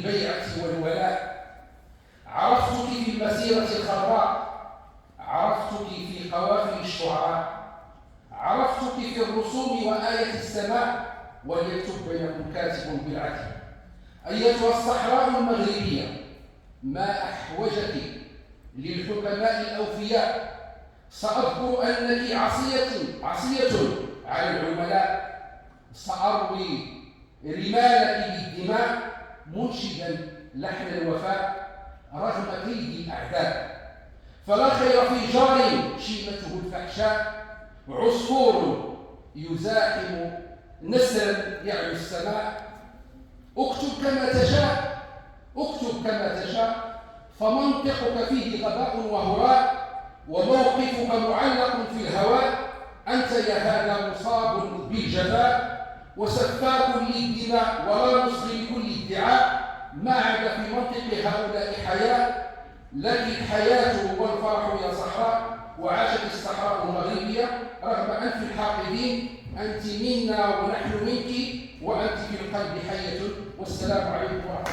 بالبيعة والولاء، عرفتك في المسيرة الخضراء، عرفتك في قوافل الشعراء، عرفتك في الرسوم وآية السماء، وليكتب بينكم كاتب بالعدل. أيتها الصحراء المغربية، ما أحوجك للحكماء الأوفياء، سأذكر أنك عصية على العملاء، سأروي رمالك بالدماء منشدا لحن الوفاء رغم كيد الأعداء. فلا خير في جار شيمته الفحشاء، عصفور يزاحم نسرا يعلو السماء. اكتب كما تشاء، اكتب كما تشاء، فمنطقك فيه غباء وهراء، وموقفك معلق في الهواء. أنت يا هذا مصاب بالجفاء، وسفاك للدماء ولا نصغي لكل ادعاء. ما عاد في منطق هؤلاء حياة، لك الحياة والفرح يا صحراء، وعاشت الصحراء المغربية رغم أنف الحاقدين. أنت منا ونحن منك، وأنت في القلب حية. والسلام عليكم ورحمة الله.